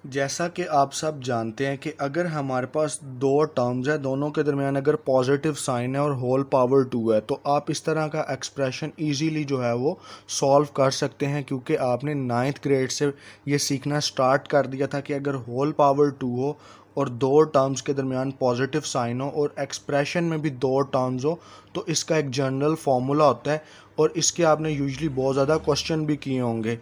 जैसा कि आप सब जानते हैं कि अगर हमारे पास दो टर्म्स है, दोनों के दरमियान अगर पॉजिटिव साइन है और होल पावर 2 है, तो आप इस तरह का एक्सप्रेशन इजीली जो है वो सॉल्व कर सकते हैं, क्योंकि आपने नाइन्थ ग्रेड से ये सीखना स्टार्ट कर दिया था कि अगर होल पावर 2 हो और दो टर्म्स के दरमियान पॉजिटिव साइन हो और एक्सप्रेशन में भी दो टर्म्स हो, तो इसका एक जनरल फार्मूला होता है और इसके आपने यूजुअली बहुत ज़्यादा क्वेश्चन भी किए होंगे।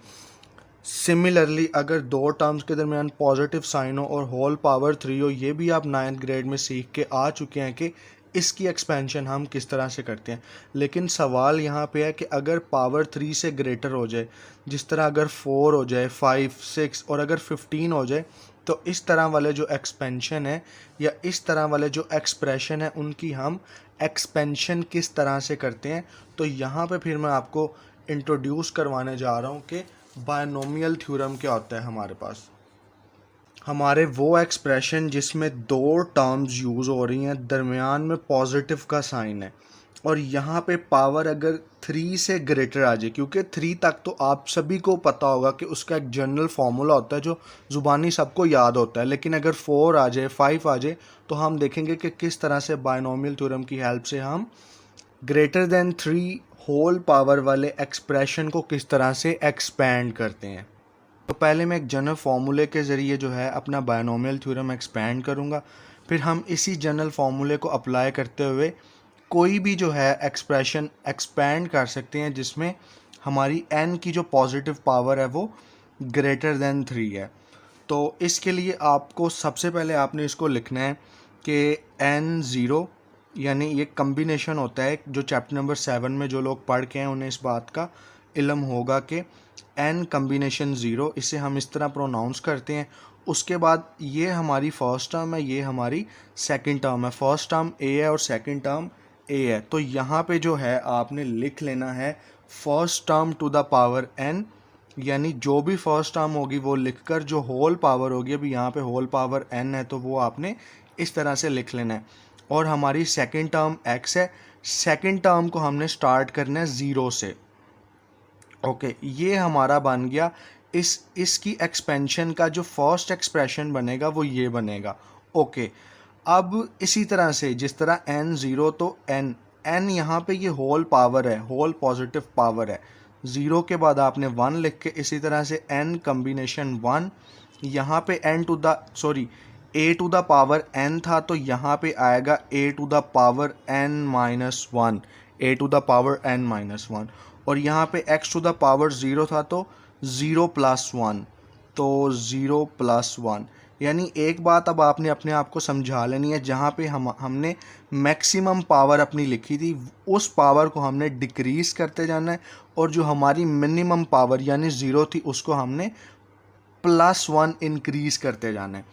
सिमिलरली अगर दो टर्म्स के दरमियान पॉजिटिव साइन हो और होल पावर 3 हो, ये भी आप नाइन्थ ग्रेड में सीख के आ चुके हैं कि इसकी एक्सपेंशन हम किस तरह से करते हैं। लेकिन सवाल यहाँ पे है कि अगर पावर 3 से ग्रेटर हो जाए, जिस तरह अगर 4 हो जाए, 5, 6 और अगर 15 हो जाए, तो इस तरह वाले जो एक्सपेंशन है या इस तरह वाले जो एक्सप्रेशन है उनकी हम एक्सपेंशन किस तरह से करते हैं। तो यहाँ पे फिर मैं आपको इंट्रोड्यूस करवाने जा रहा हूँ कि बायनोमियल थ्योरम क्या होता है। हमारे पास हमारे वो एक्सप्रेशन जिसमें दो टर्म्स यूज़ हो रही हैं, दरमियान में पॉजिटिव का साइन है और यहाँ पे पावर अगर 3 से ग्रेटर आ जाए, क्योंकि 3 तक तो आप सभी को पता होगा कि उसका एक जनरल फार्मूला होता है जो ज़ुबानी सबको याद होता है, लेकिन अगर 4 आ जाए, 5 आ जाए, तो हम देखेंगे कि किस तरह से बायनोमियल थ्योरम की हेल्प से हम ग्रेटर देन 3 होल पावर वाले एक्सप्रेशन को किस तरह से एक्सपैंड करते हैं। तो पहले मैं एक जनरल फार्मूले के ज़रिए जो है अपना बायनोमियल थ्योरम एक्सपैंड करूँगा, फिर हम इसी जनरल फार्मूले को अप्लाई करते हुए कोई भी जो है एक्सप्रेशन एक्सपैंड कर सकते हैं जिसमें हमारी n की जो पॉजिटिव पावर है वो ग्रेटर देन 3 है। तो इसके लिए आपको सबसे पहले आपने इसको लिखना है कि n0, यानी ये कम्बिनेशन होता है जो चैप्टर नंबर 7 में जो लोग पढ़ के हैं उन्हें इस बात का इल्म होगा कि n कम्बिनेशन 0, इसे हम इस तरह प्रोनाउंस करते हैं। उसके बाद ये हमारी फर्स्ट टर्म है, ये हमारी सेकंड टर्म है। फर्स्ट टर्म a है और सेकंड टर्म a है। तो यहाँ पे जो है आपने लिख लेना है first term to the power n, यानी जो भी फर्स्ट टर्म होगी वो लिखकर जो होल पावर होगी, अभी यहाँ पे होल पावर n है तो वो आपने इस तरह से लिख लेना है। और हमारी सेकंड टर्म x है, सेकंड टर्म को हमने स्टार्ट करना है 0 से। ओके, ये हमारा बन गया। इसकी एक्सपेंशन का जो फर्स्ट एक्सप्रेशन बनेगा वो ये बनेगा। ओके, अब इसी तरह से जिस तरह n0, तो n यहाँ पे ये होल पावर है, होल पॉजिटिव पावर है। 0 के बाद आपने 1 लिख के इसी तरह से n कम्बिनेशन 1, यहाँ पे a to the power n था तो यहाँ पे आएगा a to the power n minus 1, a to the power n minus 1। और यहाँ पे x टू द पावर 0 था तो 0 प्लस 1, तो 0 प्लस 1। यानी एक बात अब आपने अपने आप को समझा लेनी है, जहाँ पे हमने मैक्सिमम पावर अपनी लिखी थी उस पावर को हमने डिक्रीज़ करते जाना है, और जो हमारी मिनिमम पावर यानी 0 थी उसको हमने +1 इंक्रीज़ करते जाना है,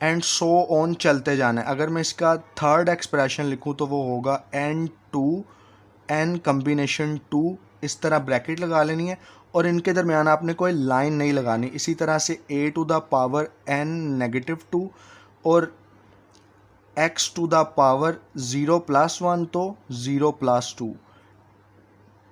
एंड सो ऑन चलते जाना है। अगर मैं इसका थर्ड एक्सप्रेशन लिखूँ तो वो होगा n कम्बिनेशन 2, इस तरह ब्रैकेट लगा लेनी है और इनके दरमियान आपने कोई लाइन नहीं लगानी। इसी तरह से a to the power n negative 2 और x to the power 0 plus 1 तो 0 प्लस 2।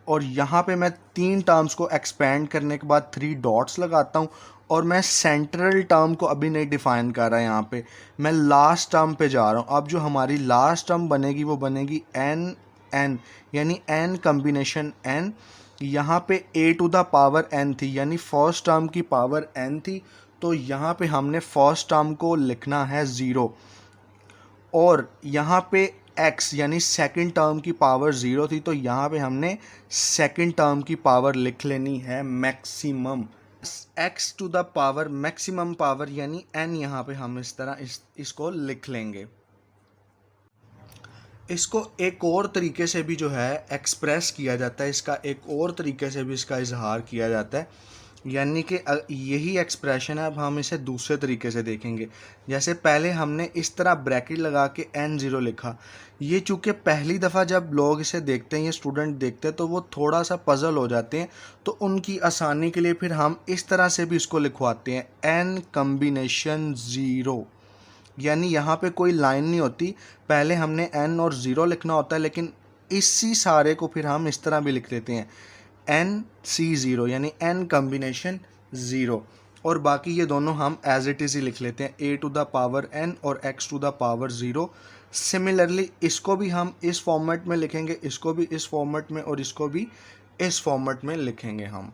और यहाँ पे मैं 3 टर्म्स को एक्सपेंड करने के बाद 3 डॉट्स लगाता हूँ और मैं सेंट्रल टर्म को अभी नहीं डिफाइन कर रहा। यहाँ पे मैं लास्ट टर्म पे जा रहा हूँ। अब जो हमारी लास्ट टर्म बनेगी वो बनेगी n यानी n कम्बिनेशन n। यहाँ पे a to the power n थी, यानी फर्स्ट टर्म की पावर n थी, तो यहाँ पे हमने फर्स्ट टर्म को लिखना है 0, और यहाँ पे x यानी सेकंड टर्म की पावर 0 थी तो यहाँ पे हमने सेकंड टर्म की पावर लिख लेनी है maximum, x to the power maximum power यानी n। यहाँ पे हम इस तरह इसको लिख लेंगे। इसको एक और तरीके से भी जो है एक्सप्रेस किया जाता है, इसका एक और तरीके से भी इसका इजहार किया जाता है, यानी कि यही एक्सप्रेशन है। अब हम इसे दूसरे तरीके से देखेंगे। जैसे पहले हमने इस तरह ब्रैकेट लगा के n0 लिखा, ये चूँकि पहली दफ़ा जब लोग इसे देखते हैं या स्टूडेंट देखते हैं तो वो थोड़ा सा पज़ल हो जाते हैं, तो उनकी आसानी के लिए फिर हम इस तरह से भी इसको लिखवाते हैं n कम्बिनेशन 0, यानी यहाँ पे कोई लाइन नहीं होती। पहले हमने n और 0 लिखना होता है, लेकिन इसी सारे को फिर हम इस तरह भी लिख लेते हैं n C0 यानी n कम्बिनेशन 0। और बाकी ये दोनों हम एज इट इज़ ही लिख लेते हैं, a to the power n और x to the power 0। Similarly इसको भी हम इस फॉर्मेट में लिखेंगे, इसको भी इस फॉर्मेट में और इसको भी इस फॉर्मेट में लिखेंगे हम।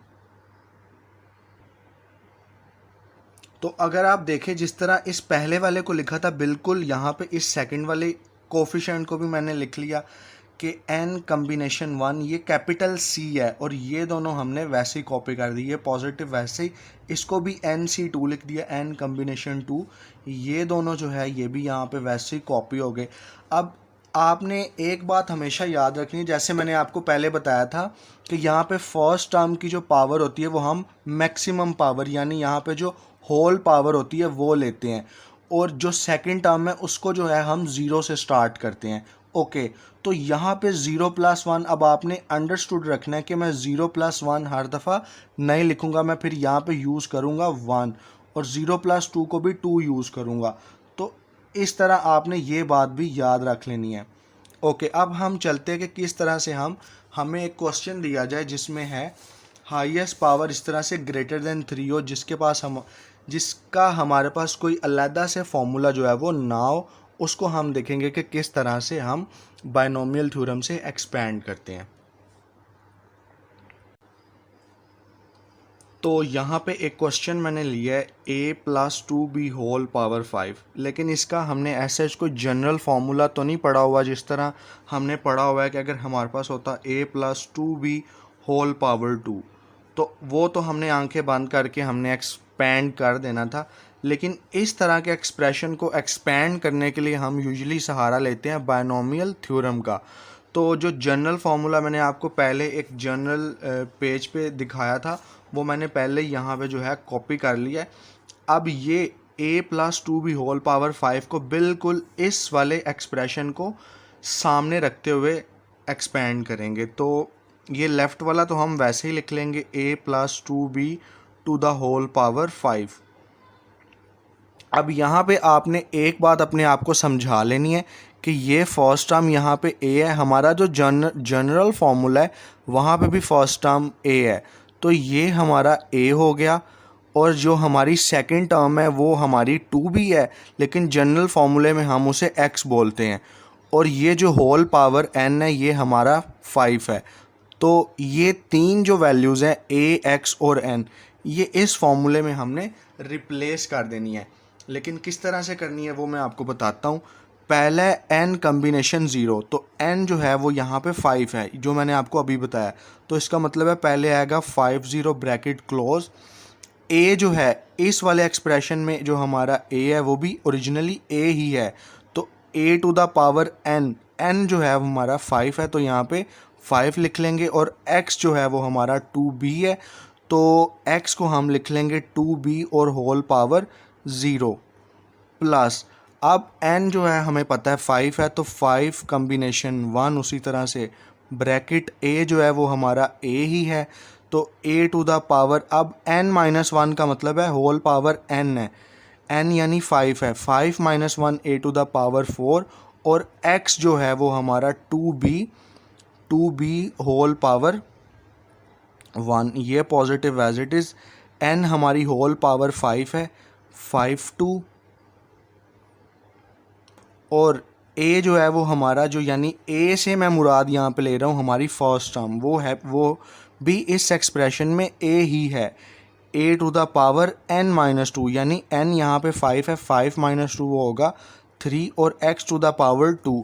तो अगर आप देखें जिस तरह इस पहले वाले को लिखा था, बिल्कुल यहाँ पे इस सेकंड वाले कोफिशिएंट को भी मैंने लिख लिया कि n कॉम्बिनेशन 1 ये कैपिटल C है, और ये दोनों हमने वैसे ही कॉपी कर दी, ये पॉजिटिव वैसे ही, इसको भी NC2 लिख दिया, n कॉम्बिनेशन 2, ये दोनों जो है ये भी यहाँ पे वैसे ही कॉपी हो गए। अब आपने एक बात हमेशा याद रखनी है, जैसे मैंने आपको पहले बताया था कि यहाँ पे फर्स्ट टर्म की जो पावर होती है वो हम मैक्सिमम पावर यानी यहाँ पे जो होल पावर होती है वो लेते हैं, और जो सेकंड टर्म है उसको जो है हम ज़ीरो से स्टार्ट करते हैं। ओके, तो यहाँ पे 0+1 अब आपने अंडरस्टूड रखना है कि मैं 0+1 हर दफ़ा नहीं लिखूँगा, मैं फिर यहाँ पे यूज़ करूँगा 1, और 0+2 को भी 2 यूज़ करूँगा। तो इस तरह आपने ये बात भी याद रख लेनी है। ओके, अब हम चलते हैं कि किस तरह से हमें एक क्वेश्चन दिया जाए जिसमें है हाईएस्ट पावर इस तरह से ग्रेटर देन 3 हो, जिसका हमारे पास कोई अलग से फॉर्मूला जो है वो ना हो, उसको हम देखेंगे कि किस तरह से हम बायनोमियल थ्योरम से एक्सपेंड करते हैं। तो यहाँ पे एक क्वेश्चन मैंने लिया है a+2b होल पावर 5, लेकिन इसका हमने ऐसे कोई जनरल फार्मूला तो नहीं पढ़ा हुआ। जिस तरह हमने पढ़ा हुआ है कि अगर हमारे पास होता a+2b होल पावर 2, तो वो तो हमने आंखें बंद करके हमने एक्सपेंड कर देना था। लेकिन इस तरह के एक्सप्रेशन को एक्सपेंड करने के लिए हम यूजुअली सहारा लेते हैं बायनोमियल थ्योरम का। तो जो जनरल फार्मूला मैंने आपको पहले एक जनरल पेज पे दिखाया था, वो मैंने पहले यहाँ पे जो है कॉपी कर लिया है। अब ये a+2b होल पावर 5 को बिल्कुल इस वाले एक्सप्रेशन को सामने रखते हुए एक्सपेंड करेंगे। तो ये लेफ़्ट वाला तो हम वैसे ही लिख लेंगे a+2b to the whole power 5। अब यहाँ पे आपने एक बात अपने आप को समझा लेनी है कि ये फर्स्ट टर्म यहाँ पे a है, हमारा जो जनरल फार्मूला है वहाँ पे भी फर्स्ट टर्म a है, तो ये हमारा a हो गया। और जो हमारी सेकंड टर्म है वो हमारी 2b है, लेकिन जनरल फार्मूले में हम उसे x बोलते हैं। और ये जो होल पावर n है ये हमारा 5 है। तो ये तीन जो वैल्यूज़ हैं a, x और n, ये इस फार्मूले में हमने रिप्लेस कर देनी है। लेकिन किस तरह से करनी है वो मैं आपको बताता हूँ। पहले n कम्बिनेशन 0, तो n जो है वो यहाँ पे 5 है जो मैंने आपको अभी बताया, तो इसका मतलब है पहले आएगा 5 0 ब्रैकेट क्लोज। a जो है इस वाले एक्सप्रेशन में जो हमारा a है वो भी ओरिजिनली a ही है, तो a to the power n जो है वो हमारा 5 है, तो यहाँ पे 5 लिख लेंगे। और x जो है वो हमारा 2b है, तो x को हम लिख लेंगे 2b और होल पावर 0 प्लस, अब n जो है हमें पता है 5 है, तो 5 कम्बिनेशन 1, उसी तरह से ब्रैकेट a जो है वो हमारा a ही है, तो a टू द पावर, अब n-1 का मतलब है होल पावर n है, n यानी 5 है, 5 - 1 a टू द पावर 4, और x जो है वो हमारा 2b होल पावर 1, ये positive as it is. n हमारी होल पावर 5 है, 5 2, और a जो है वो हमारा जो यानी a से मैं मुराद यहाँ पे ले रहा हूँ हमारी फर्स्ट टर्म, वो भी इस एक्सप्रेशन में a ही है, a to the power n-2, यानी n यहाँ पे 5 है, 5 - 2 होगा 3, और x to the power 2,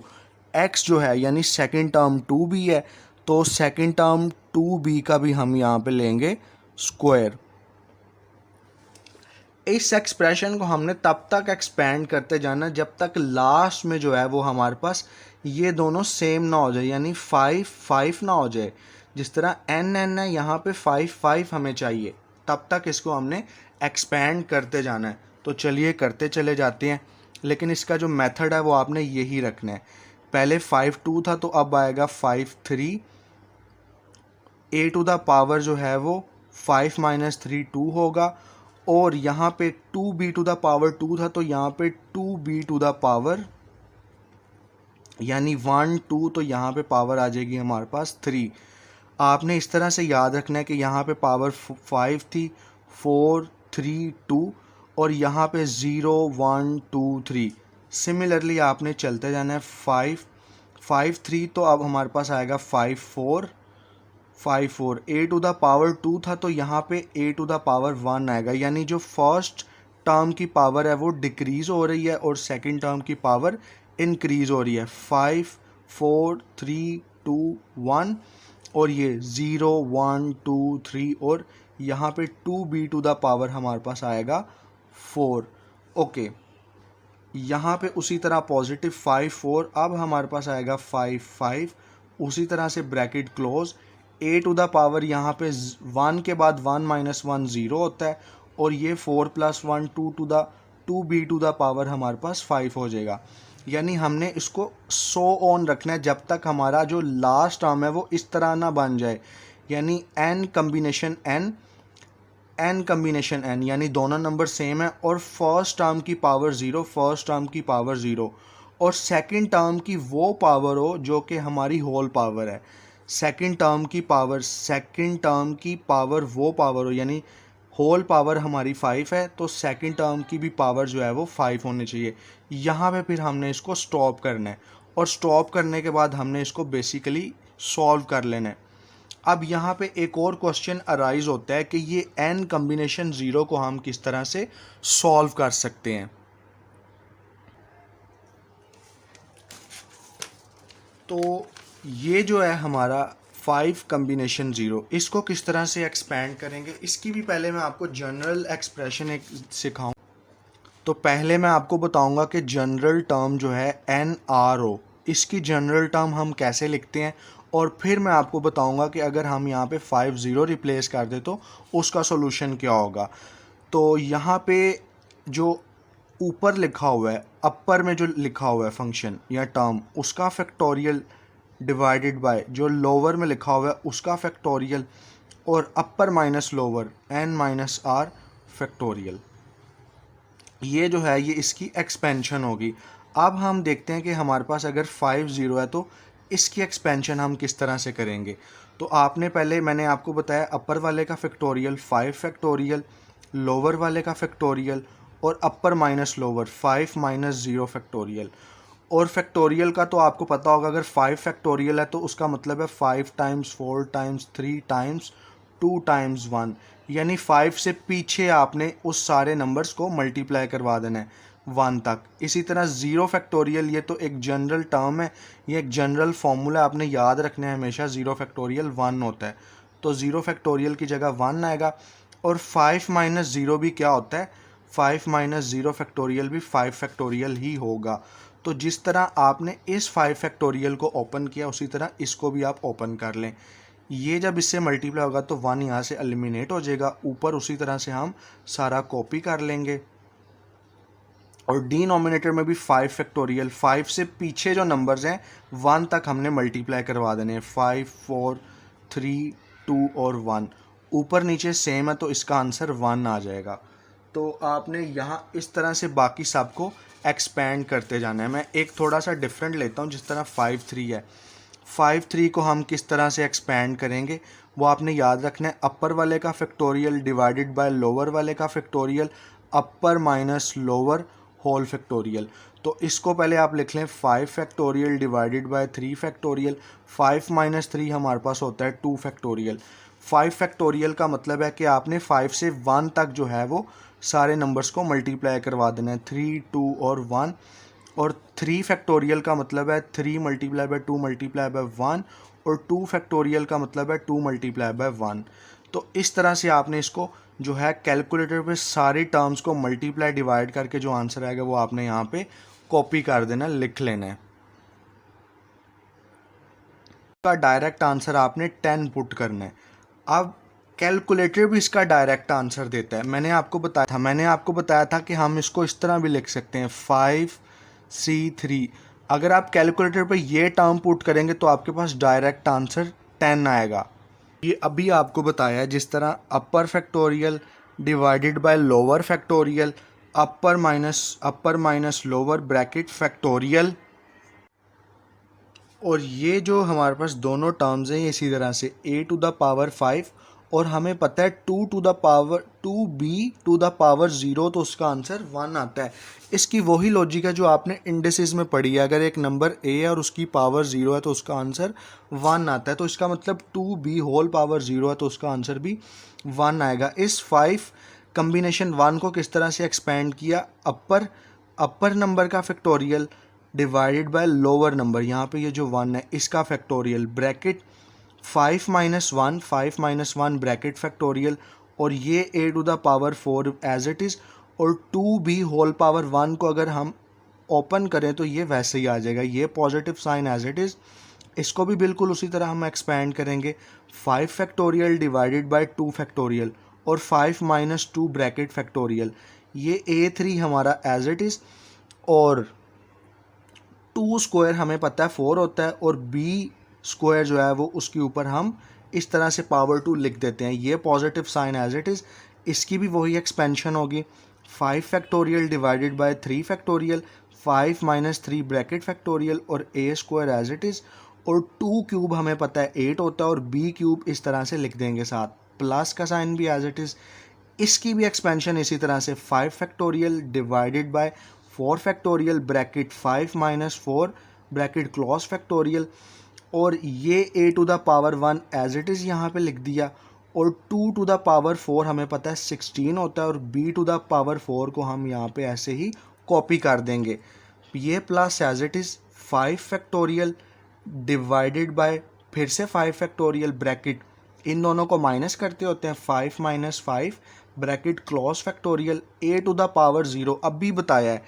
x जो है यानी सेकंड टर्म 2b है, तो सेकंड टर्म 2b का भी हम यहाँ पे लेंगे स्क्वायर। इस एक्सप्रेशन को हमने तब तक एक्सपेंड करते जाना जब तक लास्ट में जो है वो हमारे पास ये दोनों सेम ना हो जाए, यानी 5 5 ना हो जाए। जिस तरह n है यहाँ पे 5 5 हमें चाहिए, तब तक इसको हमने एक्सपेंड करते जाना है। तो चलिए करते चले जाते हैं, लेकिन इसका जो मेथड है वो आपने यही रखना है। पहले 5 2 था, तो अब आएगा 5 3, a टू द पावर जो है वो 5 - 3 2 होगा, और यहाँ पे 2b टू द पावर 2 था, तो यहाँ पे 2b टू द पावर यानी 1 2, तो यहाँ पे पावर आ जाएगी हमारे पास 3। आपने इस तरह से याद रखना है कि यहाँ पे पावर 5 थी, 4 3 2 और यहाँ पे 0 1 2 3। सिमिलरली आपने चलते जाना है 5 5 3, तो अब हमारे पास आएगा 5 4 5 4। ए टू द पावर 2 था तो यहाँ पे ए टू द पावर 1 आएगा, यानी जो फर्स्ट टर्म की पावर है वो डिक्रीज हो रही है और सेकंड टर्म की पावर इंक्रीज हो रही है। 5 4 3 2 1 और ये 0 1 2 3 और यहाँ पे 2b टू द पावर हमारे पास आएगा 4। ओके, यहाँ पे उसी तरह पॉजिटिव 5 4, अब हमारे पास आएगा 5 5, उसी तरह से bracket close. A to the power यहाँ पे 1 के बाद 1 माइनस 1 0 होता है और ये 4 प्लस 1 2 बी टू द पावर हमारे पास 5 हो जाएगा। यानी हमने इसको सो ऑन रखना है जब तक हमारा जो लास्ट टर्म है वो इस तरह ना बन जाए, यानी n कम्बिनेशन n यानी दोनों नंबर सेम है और फर्स्ट टर्म की पावर 0 फर्स्ट टर्म की पावर 0 और सेकंड टर्म की वो पावर हो जो कि हमारी होल पावर है। सेकंड टर्म की पावर वो पावर हो, यानी होल पावर हमारी 5 है तो सेकंड टर्म की भी पावर जो है वो 5 होनी चाहिए। यहाँ पे फिर हमने इसको स्टॉप करना है और स्टॉप करने के बाद हमने इसको बेसिकली सॉल्व कर लेना है। अब यहाँ पे एक और क्वेश्चन अराइज होता है कि ये n कम्बिनेशन 0 को हम किस तरह से सॉल्व कर सकते हैं। तो ये जो है हमारा 5 कम्बिनेशन 0, इसको किस तरह से एक्सपेंड करेंगे, इसकी भी पहले मैं आपको जनरल एक्सप्रेशन एक सिखाऊं। तो पहले मैं आपको बताऊंगा कि जनरल टर्म जो है NRO, इसकी जनरल टर्म हम कैसे लिखते हैं और फिर मैं आपको बताऊंगा कि अगर हम यहाँ पे 5 0 रिप्लेस कर दे तो उसका सॉल्यूशन क्या होगा। तो यहाँ पे जो ऊपर लिखा हुआ है, अपर में जो लिखा हुआ है फंक्शन या टर्म, उसका फैक्टोरियल डिवाइडेड बाय जो लोअर में लिखा हुआ है उसका फैक्टोरियल और upper minus lower n minus r factorial, ये जो है ये इसकी एक्सपेंशन होगी। अब हम देखते हैं कि हमारे पास अगर 5 0 है तो इसकी एक्सपेंशन हम किस तरह से करेंगे। तो आपने पहले मैंने आपको बताया अपर वाले का फैक्टोरियल 5 फैक्टोरियल, लोअर वाले का फैक्टोरियल और upper minus lower 5 minus 0 factorial. और फैक्टोरियल का तो आपको पता होगा, अगर 5 फैक्टोरियल है तो उसका मतलब है 5 टाइम्स 4 टाइम्स 3 टाइम्स 2 टाइम्स 1, यानी 5 से पीछे आपने उस सारे नंबर्स को मल्टीप्लाई करवा देना है 1 तक। इसी तरह 0 फैक्टोरियल, ये तो एक जनरल टर्म है, ये एक जनरल फार्मूला आपने याद रखना है हमेशा। 0 फैक्टोरियल 1 होता है तो 0 फैक्टोरियल की जगह 1 आएगा। और 5 माइनस 0 भी क्या होता है, 5 माइनस 0 फैक्टोरियल भी 5 फैक्टोरियल ही होगा। तो जिस तरह आपने इस 5 फैक्टोरियल को ओपन किया उसी तरह इसको भी आप ओपन कर लें। ये जब इससे मल्टीप्लाई होगा तो 1 यहाँ से एलिमिनेट हो जाएगा, ऊपर उसी तरह से हम सारा कॉपी कर लेंगे। और डिनोमिनेटर में भी 5 फैक्टोरियल, 5 से पीछे जो नंबर्स हैं 1 तक हमने मल्टीप्लाई करवा देने हैं, 5 4 3 2 और 1, ऊपर नीचे सेम है तो इसका आंसर 1 आ जाएगा। तो आपने यहाँ इस तरह से बाकी सब को एक्सपेंड करते जाना है। मैं एक थोड़ा सा डिफरेंट लेता हूँ, जिस तरह 5 3 है, 5 3 को हम किस तरह से एक्सपेंड करेंगे वो आपने याद रखना है। अपर वाले का फैक्टोरियल डिवाइडेड बाय लोअर वाले का factorial, upper minus lower whole factorial. तो इसको पहले आप लिख लें 5 factorial divided by 3 factorial, 5 minus 3 हमारे पास होता है 2 फैक्टोरियल। 5 फैक्टोरियल का मतलब है कि आपने 5 से 1 तक जो है वो सारे नंबर्स को मल्टीप्लाई करवा देना है, 3 2 और 1। और 3 फैक्टोरियल का मतलब है 3 मल्टीप्लाई बाय 2 मल्टीप्लाई बाय 1 और 2 फैक्टोरियल का मतलब है 2 मल्टीप्लाई बाय 1। तो इस तरह से आपने इसको जो है कैलकुलेटर पे सारी टर्म्स को मल्टीप्लाई डिवाइड करके जो आंसर आएगा वो आपने यहाँ पे कॉपी कर देना, लिख लेना है। का डायरेक्ट आंसर आपने 10 पुट करना है। अब कैलकुलेटर भी इसका डायरेक्ट आंसर देता है। मैंने आपको बताया था कि हम इसको इस तरह भी लिख सकते हैं 5 C3। अगर आप कैलकुलेटर पे ये टर्म पुट करेंगे तो आपके पास डायरेक्ट आंसर 10 आएगा। ये अभी आपको बताया है, जिस तरह upper factorial divided by lower factorial, upper minus lower bracket factorial. और ये जो हमारे पास दोनों टर्म्स हैं ये इसी तरह से a टू द पावर 5 और हमें पता है 2b⁴ तो उसका आंसर 1 आता है। इसकी वही लॉजिक है जो आपने इंडिसेस में पढ़ी है। अगर एक नंबर a है और उसकी पावर 0 है तो उसका आंसर 1 आता है। तो इसका मतलब 2b⁴ है तो उसका आंसर भी 1 आएगा। इस 5 कम्बिनेशन 1 को किस तरह से एक्सपेंड किया, अपर नंबर का factorial divided by lower number, यहाँ पे ये जो 1 है इसका फैक्टोरियल, ब्रैकेट 5 - 1 ब्रैकेट फैक्टोरियल, और ये a⁴ एज इट इज़, और 2b⁴ को अगर हम ओपन करें तो ये वैसे ही आ जाएगा, ये positive sign as it is. इसको भी बिल्कुल उसी तरह हम एक्सपेंड करेंगे, 5 फैक्टोरियल डिवाइडेड बाय 2 फैक्टोरियल और 5 - 2 ब्रैकेट फैक्टोरियल, ये a3 हमारा एज इट इज़, और 2 स्क्वायर हमें पता है 4 होता है, और b स्क्वायर जो है वो उसके ऊपर हम इस तरह से पावर 2 लिख देते हैं, ये positive sign as it is. इसकी भी वही एक्सपेंशन होगी, 5 factorial divided by 3 factorial, 5 - 3 bracket factorial और a square as it is, और 2 क्यूब हमें पता है 8 होता है, और b क्यूब इस तरह से लिख देंगे साथ, प्लस का साइन भी एज इट इज़। इसकी भी एक्सपेंशन इसी तरह से, 5 factorial divided bye 4 factorial bracket 5 - 4 bracket close factorial, और ये a⁴ एज इट इज़ यहाँ पे लिख दिया, और 2⁴ हमें पता है 16 होता है, और b⁴ को हम यहाँ पे ऐसे ही कॉपी कर देंगे, ये plus as it is 5 factorial divided by फिर से 5 फैक्टोरियल ब्रैकेट, इन दोनों को माइनस करते होते हैं, 5 - 5 ब्रैकेट क्लोज फैक्टोरियल, a⁴ अब भी बताया है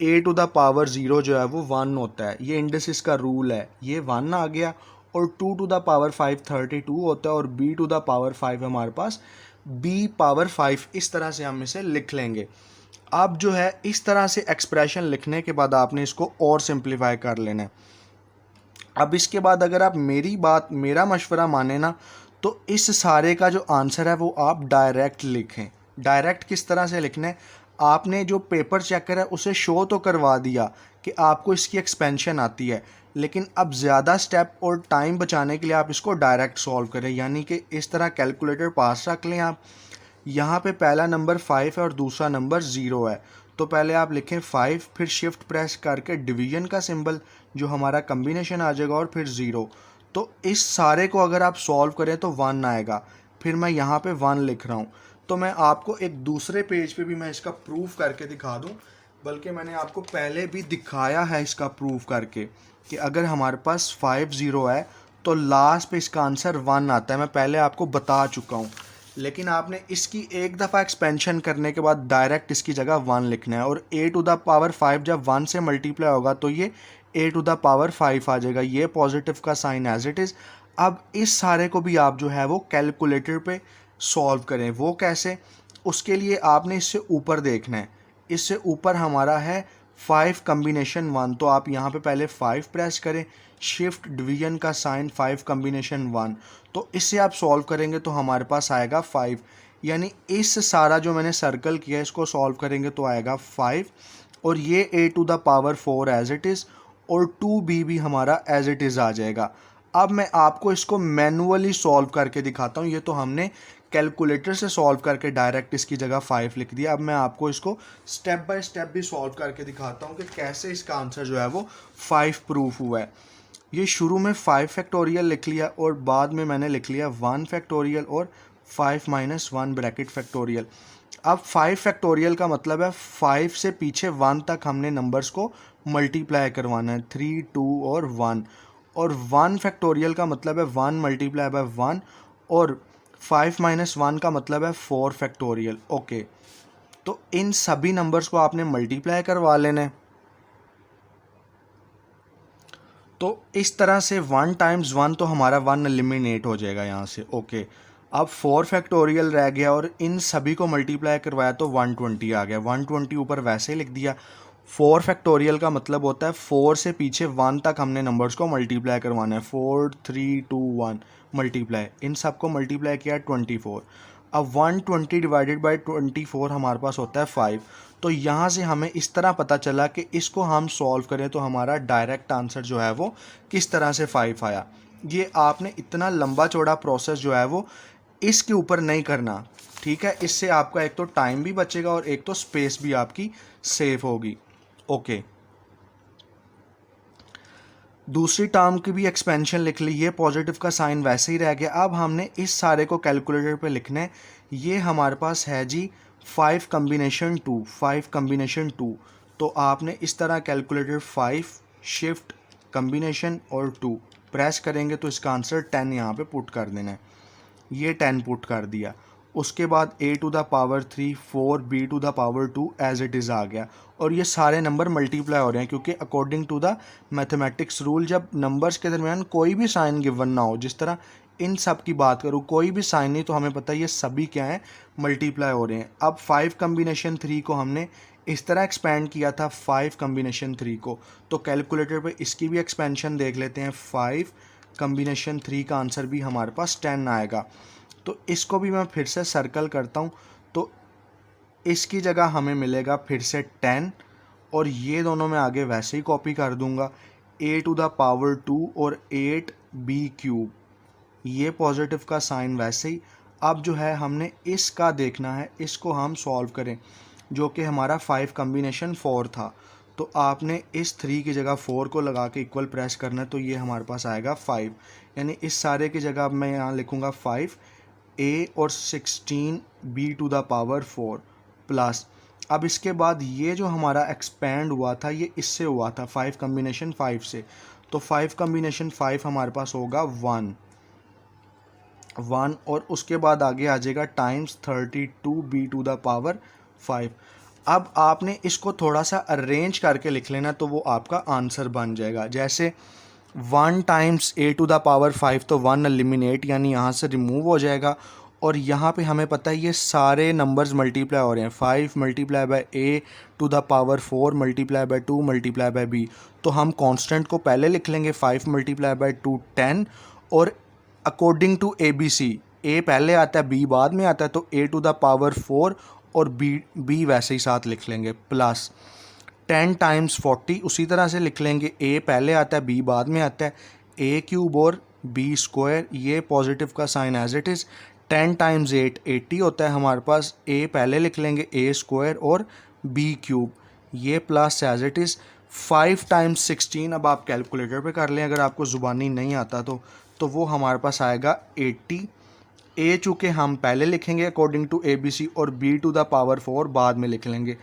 a⁴ जो है वो 1 होता है, ये इंडिसेस का रूल है, ये 1 आ गया, और 2⁵ 32 होता है, और b⁵ हमारे पास b⁵ इस तरह से हम इसे लिख लेंगे। अब जो है इस तरह से एक्सप्रेशन लिखने के बाद आपने इसको और सिंप्लीफाई कर लेना है। अब इसके बाद अगर आप मेरा मशवरा माने ना, तो इस सारे का जो आंसर है वो आप डायरेक्ट लिखें। डायरेक्ट किस तरह से लिखना है, आपने जो पेपर चेकर है उसे शो तो करवा दिया कि आपको इसकी एक्सपेंशन आती है, लेकिन अब ज़्यादा स्टेप और टाइम बचाने के लिए आप इसको डायरेक्ट सॉल्व करें, यानी कि इस तरह कैलकुलेटर पास रख लें आप। यहाँ पे पहला नंबर 5 है और दूसरा नंबर 0 है, तो पहले आप लिखें 5, फिर शिफ्ट प्रेस करके डिवीजन का सिंबल जो हमारा कम्बिनेशन आ जाएगा, और फिर 0। तो इस सारे को अगर आप सॉल्व करें तो 1 आएगा, फिर मैं यहाँ पे 1 लिख रहा हूँ। तो मैं आपको एक दूसरे पेज पे भी मैं इसका प्रूफ करके दिखा दूँ, बल्कि मैंने आपको पहले भी दिखाया है इसका प्रूफ करके, कि अगर हमारे पास 5 0 है तो लास्ट पे इसका आंसर 1 आता है, मैं पहले आपको बता चुका हूँ। लेकिन आपने इसकी एक दफ़ा एक्सपेंशन करने के बाद डायरेक्ट इसकी जगह 1 लिखना है, और a⁵ जब 1 से मल्टीप्लाई होगा तो ये a⁵ आ जाएगा, ये पॉजिटिव का साइन एज इट इज़। अब इस सारे को भी आप जो है वो कैलकुलेटर पे सॉल्व करें, वो कैसे, उसके लिए आपने इससे ऊपर देखना है। इससे ऊपर हमारा है 5 कम्बिनेशन 1, तो आप यहाँ पे पहले 5 प्रेस करें, शिफ्ट डिवीजन का साइन 5 कम्बिनेशन 1, तो इससे आप सॉल्व करेंगे तो हमारे पास आएगा 5, यानी इस सारा जो मैंने सर्कल किया इसको सॉल्व करेंगे तो आएगा 5, और ये a⁴ एज इट इज़, और 2b भी हमारा एज इट इज़ आ जाएगा। अब मैं आपको इसको मैनुअली सॉल्व करके दिखाता हूँ, ये तो हमने कैलकुलेटर से सॉल्व करके डायरेक्ट इसकी जगह 5 लिख दिया। अब मैं आपको इसको स्टेप बाय स्टेप भी सॉल्व करके दिखाता हूँ कि कैसे इसका आंसर जो है वो 5 प्रूफ हुआ है। ये शुरू में 5 फैक्टोरियल लिख लिया, और बाद में मैंने लिख लिया 1 फैक्टोरियल और 5 - 1 ब्रैकेट फैक्टोरियल। अब 5 फैक्टोरियल का मतलब है 5 से पीछे 1 तक हमने नंबर्स को मल्टीप्लाई करवाना है, 3 2 और 1, और 1 फैक्टोरियल का मतलब है 1 × 1, और 5 - 1 का मतलब है 4 फैक्टोरियल। ओके, तो इन सभी नंबर्स को आपने मल्टीप्लाई करवा लेना है। तो इस तरह से 1 × 1 तो हमारा 1 एलिमिनेट हो जाएगा यहाँ से। ओके, अब 4 फैक्टोरियल रह गया, और इन सभी को मल्टीप्लाई करवाया तो 120 आ गया, 120 ऊपर वैसे ही लिख दिया। 4 फैक्टोरियल का मतलब होता है 4 से पीछे 1 तक हमने नंबर्स को मल्टीप्लाई करवाना है, 4 3 2 1 मल्टीप्लाई, इन सब को मल्टीप्लाई किया 24। अब 120 डिवाइडेड बाई 24 हमारे पास होता है 5। तो यहाँ से हमें इस तरह पता चला कि इसको हम सॉल्व करें तो हमारा डायरेक्ट आंसर जो है वो किस तरह से 5 आया। ये आपने इतना लंबा चौड़ा प्रोसेस जो है वो इसके ऊपर नहीं करना, ठीक है। इससे आपका एक तो टाइम भी बचेगा और एक तो स्पेस भी आपकी सेव होगी। ओके, दूसरी टर्म की भी एक्सपेंशन लिख ली, ये पॉजिटिव का साइन वैसे ही रह गया। अब हमने इस सारे को कैलकुलेटर पे लिखना है। ये हमारे पास है जी 5 कम्बिनेशन 2, 5 कम्बिनेशन 2। तो आपने इस तरह कैलकुलेटर 5 शिफ्ट कम्बिनेशन और 2 प्रेस करेंगे तो इसका आंसर 10 यहाँ पे पुट कर देना है। ये 10 पुट कर दिया। उसके बाद a to the power 3 4 b to the power 2 as it is आ गया। और ये सारे नंबर मल्टीप्लाई हो रहे हैं क्योंकि according to the mathematics rule जब नंबर्स के दरमियान कोई भी साइन गिवन ना हो, जिस तरह इन सब की बात करूँ कोई भी साइन नहीं, तो हमें पता है ये सभी क्या हैं, मल्टीप्लाई हो रहे हैं। अब 5 कम्बिनेशन 3 को हमने इस तरह एक्सपेंड किया था 5 कम्बिनेशन 3 को, तो कैलकुलेटर पे इसकी भी एक्सपेंशन देख लेते हैं। 5 कम्बिनेशन 3 का आंसर भी हमारे पास 10 आएगा। तो इसको भी मैं फिर से सर्कल करता हूँ, तो इसकी जगह हमें मिलेगा फिर से 10, और ये दोनों मैं आगे वैसे ही कॉपी कर दूंगा। a टू द पावर 2 और 8b क्यूब, ये पॉजिटिव का साइन वैसे ही। अब जो है हमने इसका देखना है, इसको हम सॉल्व करें, जो कि हमारा 5 कम्बिनेशन 4 था। तो आपने इस 3 की जगह 4 को लगा के इक्वल प्रेस करना है, तो ये हमारे पास आएगा 5। यानी इस सारे की जगह अब मैं यहाँ लिखूँगा 5 a और 16 b to the power 4 plus. अब इसके बाद ये जो हमारा एक्सपेंड हुआ था ये इससे हुआ था 5 कम्बिनेशन 5 से, तो 5 कम्बिनेशन 5 हमारे पास होगा 1 और उसके बाद आगे आ जाएगा times 32 b to the power 5। अब आपने इसको थोड़ा सा अरेंज करके लिख लेना, तो वो आपका आंसर बन जाएगा। जैसे 1 times a to the power 5, तो 1 एलिमिनेट यानी यहाँ से रिमूव हो जाएगा। और यहाँ पे हमें पता है ये सारे नंबर्स मल्टीप्लाई हो रहे हैं, 5 multiply by a to the power 4 multiply by 2 multiply by b। तो हम कांस्टेंट को पहले लिख लेंगे, 5 मल्टीप्लाई बाय 2 10, और अकॉर्डिंग टू ABC a पहले आता है b बाद में आता है, तो a टू द पावर 4 और b वैसे ही साथ लिख लेंगे प्लस 10 टाइम्स 40 उसी तरह से लिख लेंगे, a पहले आता है b बाद में आता है, a क्यूब और b स्क्वायर, ये पॉजिटिव का sign as it is. 10 times 8 80 होता है हमारे पास, a पहले लिख लेंगे a स्क्वायर और b क्यूब, ये plus as it is. 5 times 16, अब आप कैलकुलेटर पे कर लें अगर आपको ज़ुबानी नहीं आता तो वो हमारे पास आएगा 80। a चूँकि हम पहले लिखेंगे अकॉर्डिंग टू ABC और b टू द पावर 4 बाद में लिख लेंगे,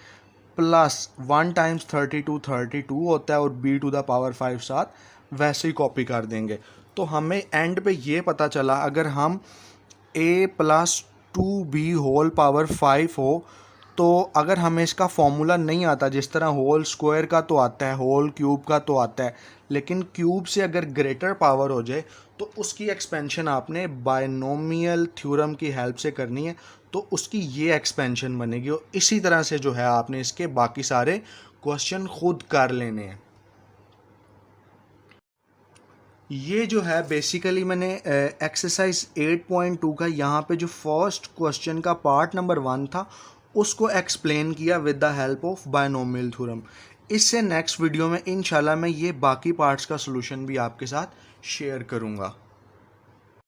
प्लस 1 टाइम्स 32 होता है और b टू द पावर 5 साथ वैसे ही कॉपी कर देंगे। तो हमें एंड पे ये पता चला अगर हम a plus 2b whole power 5 हो, तो अगर हमें इसका फॉर्मूला नहीं आता, जिस तरह होल स्क्वायर का तो आता है, होल क्यूब का तो आता है, लेकिन क्यूब से अगर ग्रेटर पावर हो जाए तो उसकी एक्सपेंशन आपने बायनोमियल थ्योरम की हेल्प से करनी है, तो उसकी ये एक्सपेंशन बनेगी। और इसी तरह से जो है आपने इसके बाकी सारे क्वेश्चन खुद कर लेने हैं। ये जो है बेसिकली मैंने एक्सरसाइज 8.2 का यहाँ पे जो फर्स्ट क्वेश्चन का पार्ट नंबर 1 था उसको एक्सप्लेन किया with the help of binomial theorem. इससे नेक्स्ट वीडियो में इंशाल्लाह मैं ये बाकी पार्ट्स का सलूशन भी आपके साथ शेयर करूँगा।